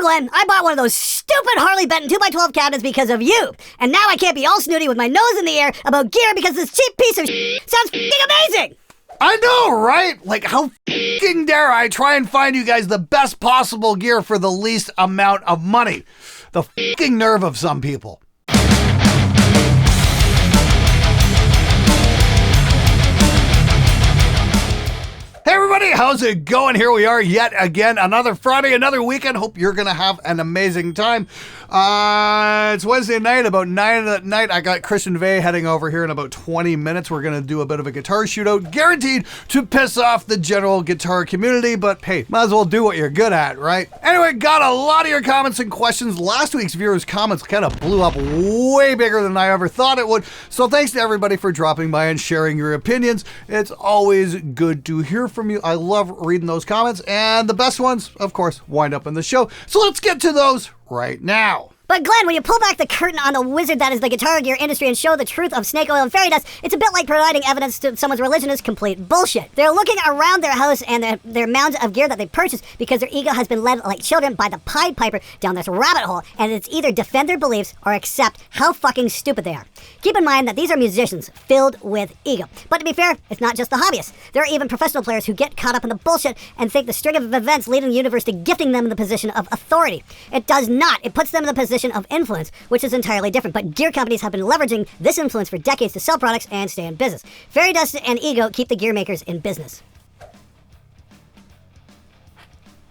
Glenn, I bought one of those stupid Harley Benton 2x12 cabinets because of you. And now I can't be all snooty with my nose in the air about gear because this cheap piece of sounds f***ing amazing. I know, right? Like, how f***ing dare I try and find you guys the best possible gear for the least amount of money? The f***ing nerve of some people. Hey everybody, how's it going? Here we are yet again, another Friday, another weekend. Hope you're gonna have an amazing time. It's Wednesday night, about 9 at night. I got Christian Vey heading over here in about 20 minutes. We're gonna do a bit of a guitar shootout, guaranteed to piss off the general guitar community, but hey, might as well do what you're good at, right? Anyway, got a lot of your comments and questions. Last week's viewers' comments kind of blew up way bigger than I ever thought it would, so thanks to everybody for dropping by and sharing your opinions. It's always good to hear from you. I love reading those comments, and the best ones, of course, wind up in the show. So let's get to those right now. But Glenn, when you pull back the curtain on the wizard that is the guitar gear industry and show the truth of snake oil and fairy dust, it's a bit like providing evidence to someone's religion is complete bullshit. They're looking around their house and their mounds of gear that they purchased because their ego has been led like children by the Pied Piper down this rabbit hole, and it's either defend their beliefs or accept how fucking stupid they are. Keep in mind that these are musicians filled with ego. But to be fair, it's not just the hobbyists. There are even professional players who get caught up in the bullshit and think the string of events leading the universe to gifting them the position of authority. It does not. It puts them in the position of influence, which is entirely different. But gear companies have been leveraging this influence for decades to sell products and stay in business. Fairy dust and ego keep the gear makers in business.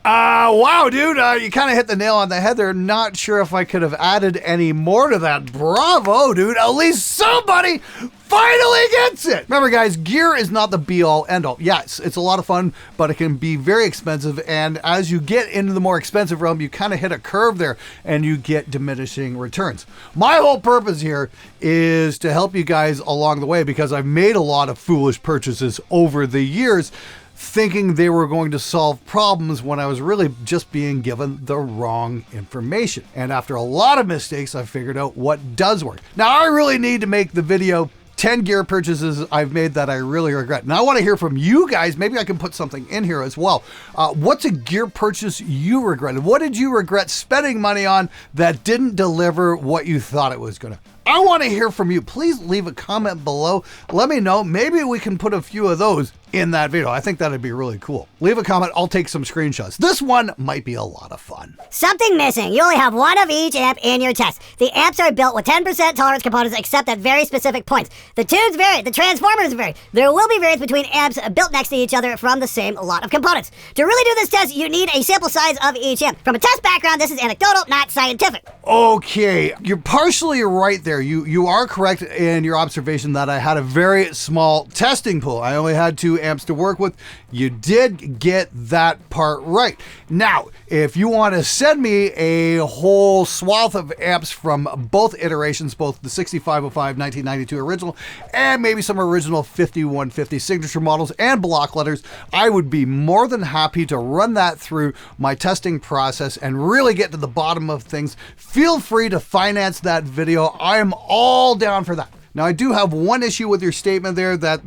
Wow, dude, you kind of hit the nail on the head there. Not sure if I could have added any more to that. Bravo, dude. At least somebody finally gets it. Remember, guys, gear is not the be-all, end-all. Yes, it's a lot of fun, but it can be very expensive. And as you get into the more expensive realm, you kind of hit a curve there and you get diminishing returns. My whole purpose here is to help you guys along the way because I've made a lot of foolish purchases over the years, thinking they were going to solve problems when I was really just being given the wrong information. And after a lot of mistakes, I figured out what does work. Now, I really need to make the video 10 gear purchases I've made that I really regret. Now I want to hear from you guys. Maybe I can put something in here as well. What's a gear purchase you regretted? What did you regret spending money on that didn't deliver what you thought it was gonna? I want to hear from you. Please leave a comment below. Let me know. Maybe we can put a few of those in that video. I think that'd be really cool. Leave a comment. I'll take some screenshots. This one might be a lot of fun. Something missing. You only have one of each amp in your test. The amps are built with 10% tolerance components except at very specific points. The tunes vary. The transformers vary. There will be variance between amps built next to each other from the same lot of components. To really do this test, you need a sample size of each amp. From a test background, this is anecdotal, not scientific. Okay, you're partially right there. You are correct in your observation that I had a very small testing pool. I only had 2 amps to work with. You did get that part right. Now, if you want to send me a whole swath of amps from both iterations, both the 6505 1992 original and maybe some original 5150 signature models and block letters, I would be more than happy to run that through my testing process and really get to the bottom of things. Feel free to finance that video. I am all down for that. Now, I do have one issue with your statement there that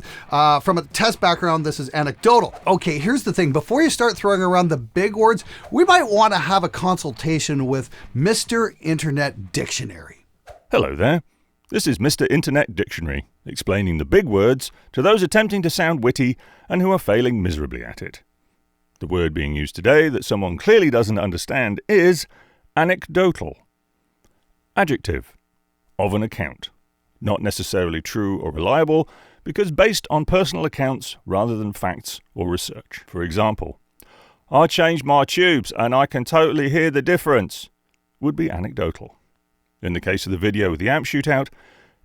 from a test background, this is anecdotal. Okay, here's the thing. Before you start throwing around the big words, we might want to have a consultation with Mr. Internet Dictionary. Hello there. This is Mr. Internet Dictionary, explaining the big words to those attempting to sound witty and who are failing miserably at it. The word being used today that someone clearly doesn't understand is anecdotal. Adjective, of an account. Not necessarily true or reliable, because based on personal accounts rather than facts or research. For example, I changed my tubes and I can totally hear the difference, would be anecdotal. In the case of the video with the amp shootout,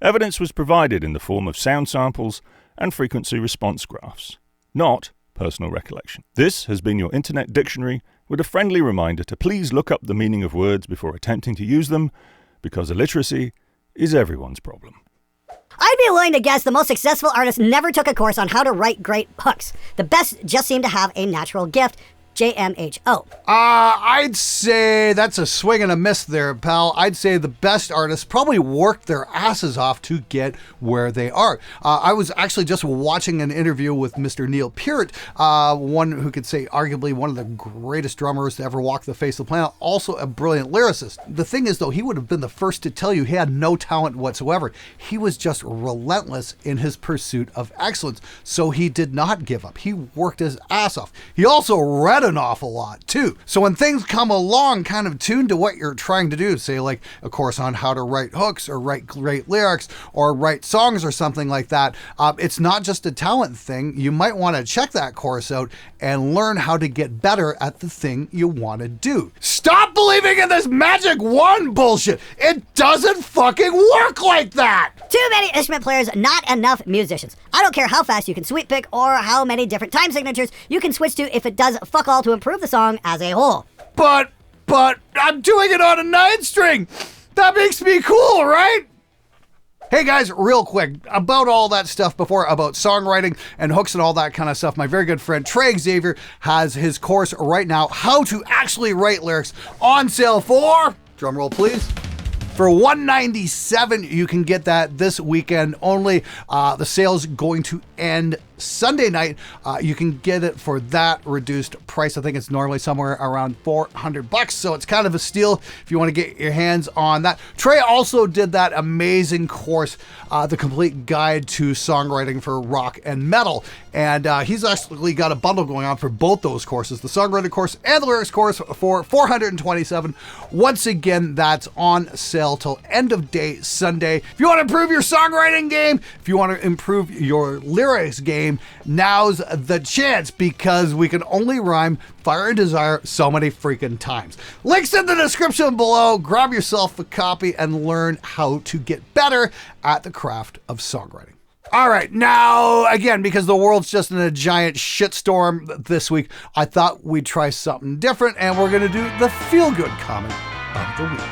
evidence was provided in the form of sound samples and frequency response graphs, not personal recollection. This has been your Internet Dictionary with a friendly reminder to please look up the meaning of words before attempting to use them, because illiteracy is everyone's problem. I'd be willing to guess the most successful artists never took a course on how to write great hooks. The best just seem to have a natural gift JMHO. I'd say that's a swing and a miss there, pal. I'd say the best artists probably worked their asses off to get where they are. I was actually just watching an interview with Mr. Neil Peart, one who could say arguably one of the greatest drummers to ever walk the face of the planet, also a brilliant lyricist. The thing is, though, he would have been the first to tell you he had no talent whatsoever. He was just relentless in his pursuit of excellence, so he did not give up. He worked his ass off. He also read an awful lot, too. So when things come along kind of tuned to what you're trying to do, say like a course on how to write hooks or write great lyrics or write songs or something like that, it's not just a talent thing. You might want to check that course out and learn how to get better at the thing you want to do. Stop believing in this magic wand bullshit. It doesn't fucking work like that. Too many instrument players, not enough musicians. I don't care how fast you can sweep pick or how many different time signatures you can switch to if it does fuck all to improve the song as a whole. But I'm doing it on a 9-string. That makes me cool, right? Hey guys, real quick, about all that stuff before, about songwriting and hooks and all that kind of stuff, my very good friend Trey Xavier has his course right now, How to Actually Write Lyrics, on sale for, drumroll please, for $197. You can get that this weekend only. The sale's going to end Sunday night. You can get it for that reduced price. I think it's normally somewhere around $400, so it's kind of a steal if you want to get your hands on that. Trey also did that amazing course, The Complete Guide to Songwriting for Rock and Metal, and he's actually got a bundle going on for both those courses, the songwriting course and the lyrics course, for $427. Once again, that's on sale till end of day Sunday. If you want to improve your songwriting game, if you want to improve your lyrics game, now's the chance, because we can only rhyme fire and desire so many freaking times. Links in the description below. Grab yourself a copy and learn how to get better at the craft of songwriting. All right, now, again, because the world's just in a giant shitstorm this week, I thought we'd try something different, and we're going to do the feel-good comment of the week.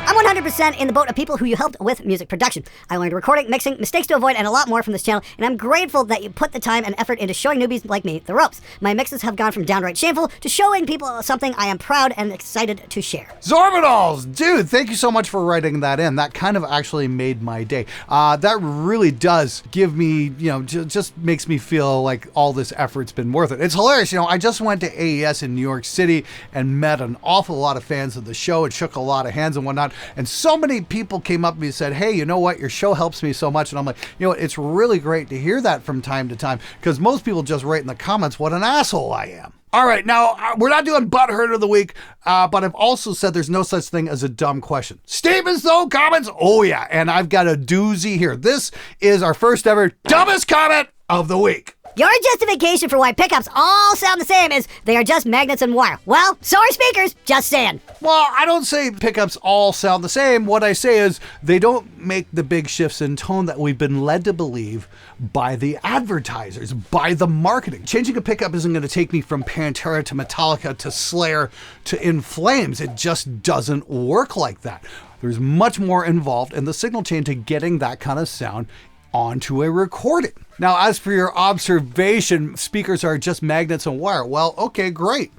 I'm 100% in the boat of people who you helped with music production. I learned recording, mixing, mistakes to avoid, and a lot more from this channel, and I'm grateful that you put the time and effort into showing newbies like me the ropes. My mixes have gone from downright shameful to showing people something I am proud and excited to share. Zorbitals! Dude, thank you so much for writing that in. That kind of actually made my day. That really does give me, just makes me feel like all this effort's been worth it. It's hilarious. I just went to AES in New York City and met an awful lot of fans of the show and shook a lot of hands and whatnot. And so many people came up to me and said, hey, you know what? Your show helps me so much. And I'm like, it's really great to hear that from time to time, because most people just write in the comments what an asshole I am. All right, now, we're not doing Butthurt of the Week, but I've also said there's no such thing as a dumb question. Statements, though, comments, oh yeah, and I've got a doozy here. This is our first ever dumbest comment of the week. Your justification for why pickups all sound the same is they are just magnets and wire. Well, so are speakers, just saying. Well, I don't say pickups all sound the same. What I say is they don't make the big shifts in tone that we've been led to believe by the advertisers, by the marketing. Changing a pickup isn't going to take me from Pantera to Metallica to Slayer to In Flames. It just doesn't work like that. There's much more involved in the signal chain to getting that kind of sound onto a recording. Now, as for your observation, speakers are just magnets and wire. Well, okay, great.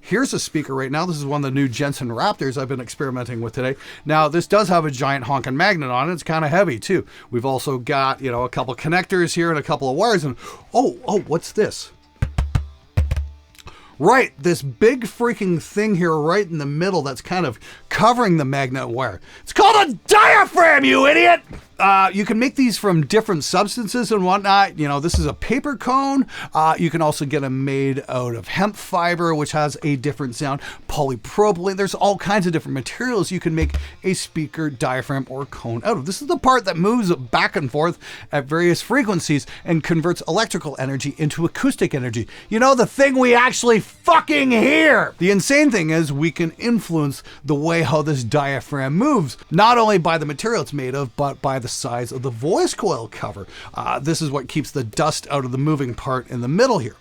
Here's a speaker right now. This is one of the new Jensen Raptors I've been experimenting with today. Now, this does have a giant honking magnet on it. It's kind of heavy too. We've also got, a couple connectors here and a couple of wires. And oh, what's this? Right, this big freaking thing here right in the middle that's kind of covering the magnet wire. It's called a diaphragm, you idiot! You can make these from different substances and whatnot. This is a paper cone. You can also get them made out of hemp fiber, which has a different sound. Polypropylene. There's all kinds of different materials you can make a speaker diaphragm or cone out of. This is the part that moves back and forth at various frequencies and converts electrical energy into acoustic energy. The thing we actually fucking hear. The insane thing is we can influence the way how this diaphragm moves, not only by the material it's made of, but by the size of the voice coil cover. This is what keeps the dust out of the moving part in the middle here.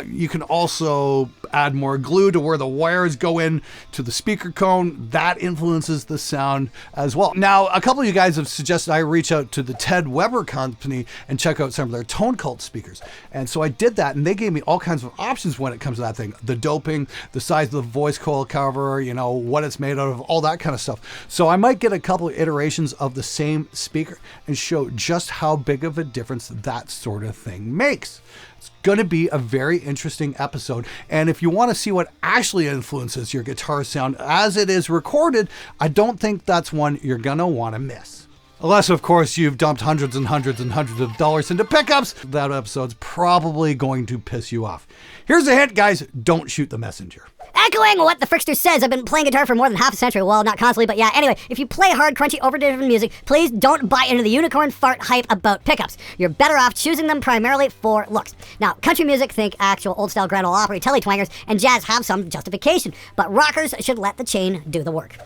You can also add more glue to where the wires go in to the speaker cone. That influences the sound as well. Now, a couple of you guys have suggested I reach out to the Ted Weber company and check out some of their Tone Cult speakers. And so I did that, and they gave me all kinds of options when it comes to that thing. The doping, the size of the voice coil cover, you know, what it's made out of, all that kind of stuff. So I might get a couple of iterations of the same speaker and show just how big of a difference that sort of thing makes. It's going to be a very interesting episode. And if you want to see what actually influences your guitar sound as it is recorded, I don't think that's one you're going to want to miss. Unless, of course, you've dumped hundreds and hundreds and hundreds of dollars into pickups, that episode's probably going to piss you off. Here's a hint, guys. Don't shoot the messenger. Echoing what the Frickster says, I've been playing guitar for more than half a century. Well, not constantly, but yeah. Anyway, if you play hard, crunchy, overdriven music, please don't buy into the unicorn fart hype about pickups. You're better off choosing them primarily for looks. Now, country music, think actual old-style Grand Ole Opry, telly-twangers, and jazz have some justification, but rockers should let the chain do the work.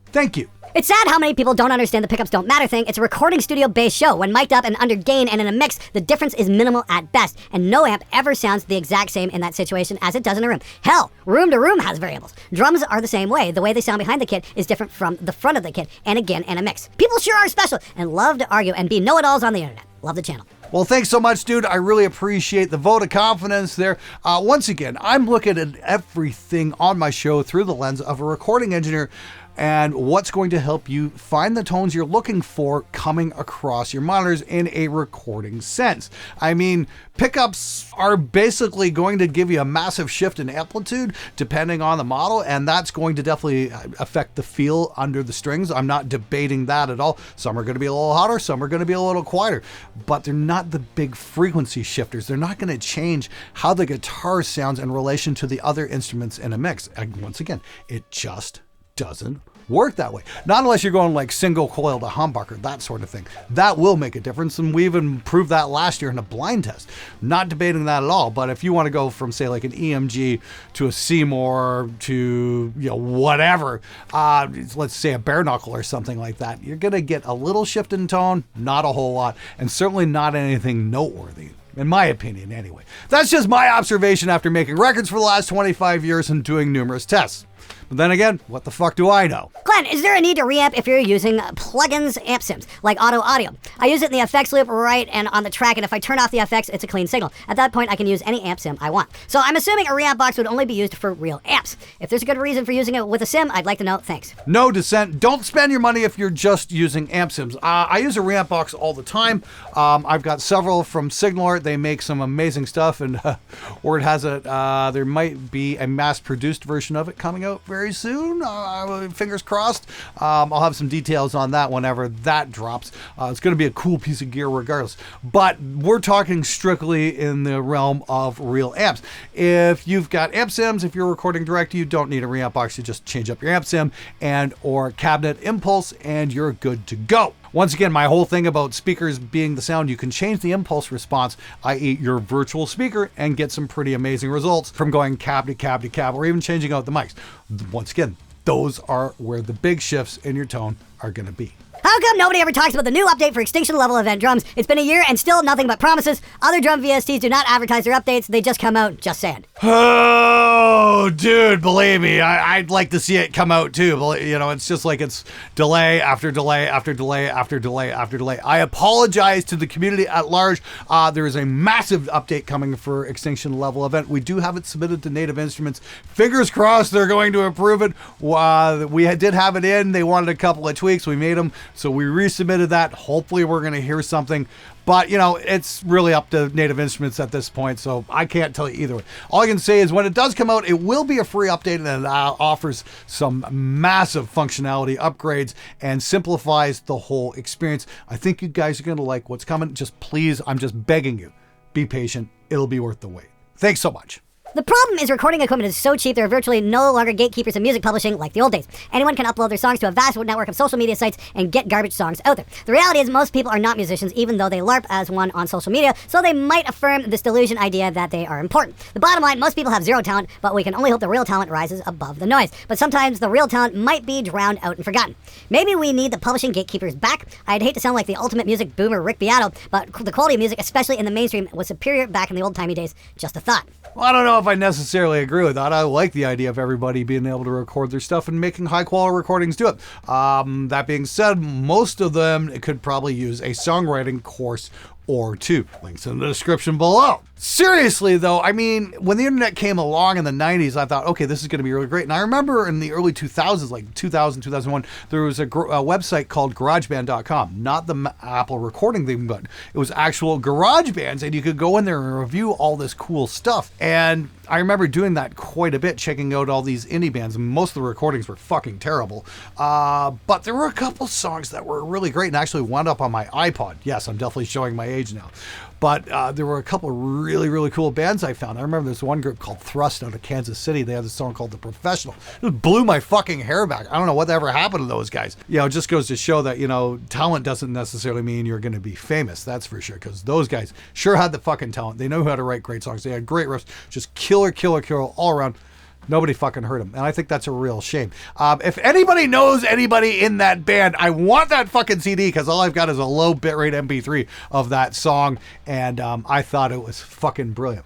Thank you. It's sad how many people don't understand the pickups don't matter thing. It's a recording studio-based show. When mic'd up and under gain and in a mix, the difference is minimal at best, and no amp ever sounds the exact same in that situation as it does in a room. Hell, room to room has variables. Drums are the same way. The way they sound behind the kit is different from the front of the kit, and again in a mix. People sure are special and love to argue and be know-it-alls on the internet. Love the channel. Well, thanks so much, dude. I really appreciate the vote of confidence there. Once again, I'm looking at everything on my show through the lens of a recording engineer and what's going to help you find the tones you're looking for coming across your monitors in a recording sense. I mean, pickups are basically going to give you a massive shift in amplitude depending on the model, and that's going to definitely affect the feel under the strings. I'm not debating that at all. Some are going to be a little hotter, some are going to be a little quieter, but they're not the big frequency shifters. They're not going to change how the guitar sounds in relation to the other instruments in a mix. And once again, it just doesn't work that way. Not unless you're going like single coil to humbucker, that sort of thing. That will make a difference, and we even proved that last year in a blind test. Not debating that at all, but if you want to go from, say, like an EMG to a Seymour to, you know, whatever, let's say a bare knuckle or something like that, you're going to get a little shift in tone, not a whole lot, and certainly not anything noteworthy. In my opinion, anyway. That's just my observation after making records for the last 25 years and doing numerous tests. But then again, what the fuck do I know? Glenn, is there a need to reamp if you're using plugins amp sims, like auto audio? I use it in the effects loop right and on the track, and if I turn off the effects, it's a clean signal. At that point, I can use any amp sim I want. So I'm assuming a reamp box would only be used for real amps. If there's a good reason for using it with a sim, I'd like to know. Thanks. No dissent. Don't spend your money if you're just using amp sims. I use a reamp box all the time. I've got several from Signal Art. They make some amazing stuff, and word has it, there might be a mass-produced version of it coming out very soon. Fingers crossed. I'll have some details on that whenever that drops. It's going to be a cool piece of gear regardless. But we're talking strictly in the realm of real amps. If you've got amp sims, if you're recording direct, you don't need a reamp box. You just change up your amp sim and or cabinet impulse, and you're good to go. Once again, my whole thing about speakers being the sound, you can change the impulse response, i.e. your virtual speaker, and get some pretty amazing results from going cab to cab to cab, or even changing out the mics. Once again, those are where the big shifts in your tone are going to be. How come nobody ever talks about the new update for Extinction Level event drums? It's been a year and still nothing but promises. Other drum VSTs do not advertise their updates. They just come out. Just saying. Oh, dude, believe me, I'd like to see it come out too. You know, it's just like it's delay after delay after delay after delay after delay. I apologize to the community at large. There is a massive update coming for Extinction Level event. We do have it submitted to Native Instruments. Fingers crossed they're going to approve it. We did have it in. They wanted a couple of tweaks. We made them. So we resubmitted that. Hopefully we're going to hear something. But, you know, it's really up to Native Instruments at this point, so I can't tell you either way. All I can say is when it does come out, it will be a free update, and it offers some massive functionality upgrades and simplifies the whole experience. I think you guys are going to like what's coming. Just please, I'm just begging you, be patient. It'll be worth the wait. Thanks so much. The problem is recording equipment is so cheap there are virtually no longer gatekeepers of music publishing like the old days. Anyone can upload their songs to a vast network of social media sites and get garbage songs out there. The reality is most people are not musicians even though they LARP as one on social media, so they might affirm this delusion idea that they are important. The bottom line, most people have zero talent, but we can only hope the real talent rises above the noise. But sometimes the real talent might be drowned out and forgotten. Maybe we need the publishing gatekeepers back. I'd hate to sound like the ultimate music boomer Rick Beato, but the quality of music, especially in the mainstream, was superior back in the old-timey days. Just a thought. Well, I don't know if I necessarily agree with that. I like the idea of everybody being able to record their stuff and making high-quality recordings do it. That being said, most of them could probably use a songwriting course or two. Links in the description below. Seriously, though, I mean, when the internet came along in the 90s, I thought, okay, this is going to be really great. And I remember in the early 2000s, like 2000, 2001, there was a website called GarageBand.com. Not the Apple recording thing, but it was actual garage bands, and you could go in there and review all this cool stuff. And I remember doing that quite a bit, checking out all these indie bands. Most of the recordings were fucking terrible. But there were a couple songs that were really great and actually wound up on my iPod. Yes, I'm definitely showing my age now. But there were a couple of really, really cool bands I found. I remember this one group called Thrust out of Kansas City. They had this song called The Professional. It blew my fucking hair back. I don't know what ever happened to those guys. You know, it just goes to show that, you know, talent doesn't necessarily mean you're going to be famous. That's for sure. Because those guys sure had the fucking talent. They know how to write great songs. They had great riffs. Just killer all around. Nobody fucking heard him. And I think that's a real shame. If anybody knows anybody in that band, I want that fucking CD because all I've got is a low bitrate MP3 of that song. And I thought it was fucking brilliant.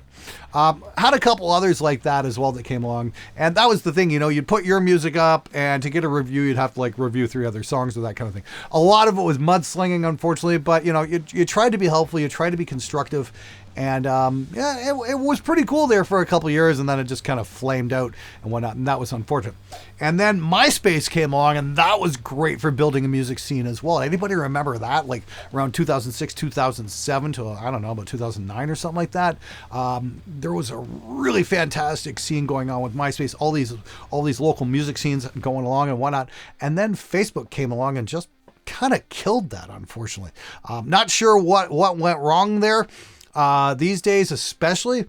Had a couple others like that as well that came along. And that was the thing, you know, you'd put your music up and to get a review, you'd have to like review 3 other songs or that kind of thing. A lot of it was mudslinging, unfortunately, but you know, you tried to be helpful, you tried to be constructive. And yeah, it was pretty cool there for a couple years, and then it just kind of flamed out and whatnot, and that was unfortunate. And then MySpace came along, and that was great for building a music scene as well. Anybody remember that? Like around 2006, 2007 to, I don't know, about 2009 or something like that. There was a really fantastic scene going on with MySpace, all these local music scenes going along and whatnot. And then Facebook came along and just kind of killed that, unfortunately. Not sure what went wrong there. These days especially,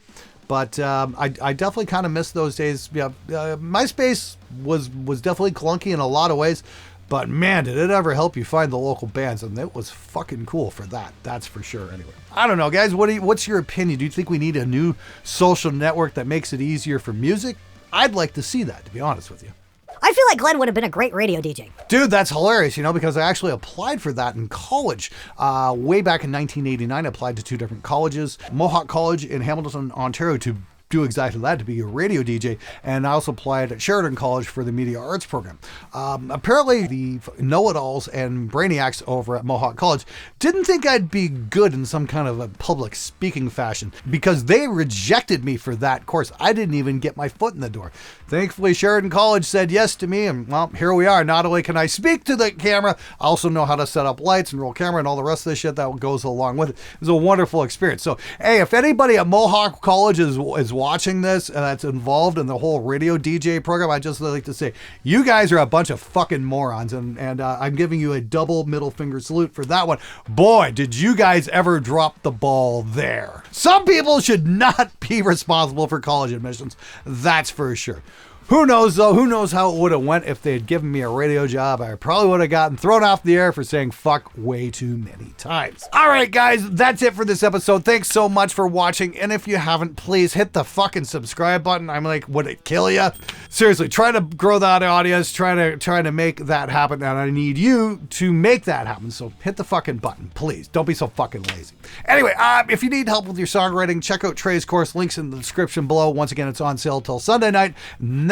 but I definitely kind of miss those days. Yeah, MySpace was definitely clunky in a lot of ways, but man, did it ever help you find the local bands, and it was fucking cool for that. That's for sure. Anyway, I don't know, guys. What's your opinion? Do you think we need a new social network that makes it easier for music? I'd like to see that, to be honest with you. I feel like Glenn would have been a great radio DJ. Dude, that's hilarious, you know, because I actually applied for that in college. Way back in 1989, I applied to 2 different colleges. Mohawk College in Hamilton, Ontario, to do exactly that, to be a radio DJ. And I also applied at Sheridan College for the media arts program. Apparently the know-it-alls and brainiacs over at Mohawk College didn't think I'd be good in some kind of a public speaking fashion because they rejected me for that course. I didn't even get my foot in the door. Thankfully, Sheridan College said yes to me, and well, here we are. Not only can I speak to the camera, I also know how to set up lights and roll camera and all the rest of the shit that goes along with it. It was a wonderful experience. So, hey, if anybody at Mohawk College is watching this and that's involved in the whole radio DJ program, I'd just like to say, you guys are a bunch of fucking morons, and I'm giving you a double middle finger salute for that one. Boy, did you guys ever drop the ball there. Some people should not be responsible for college admissions. That's for sure. Who knows, though? Who knows how it would have went if they had given me a radio job? I probably would have gotten thrown off the air for saying fuck way too many times. All right, guys, that's it for this episode. Thanks so much for watching. And if you haven't, please hit the fucking subscribe button. I'm like, would it kill you? Seriously, try to grow that audience. Try to make that happen. And I need you to make that happen. So hit the fucking button, please. Don't be so fucking lazy. Anyway, if you need help with your songwriting, check out Trey's course. Links in the description below. Once again, it's on sale till Sunday night.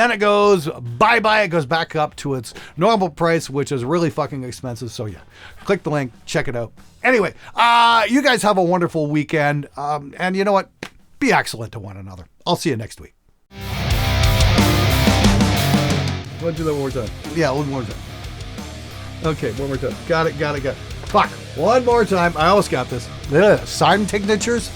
Then it goes bye-bye. It goes back up to its normal price, which is really fucking expensive. So yeah, click the link, check it out. Anyway, you guys have a wonderful weekend. And you know what? Be excellent to one another. I'll see you next week. Let's do that one more time. Yeah, one more time. Okay, one more time. Got it. Fuck. One more time. I almost got this. Sign signatures.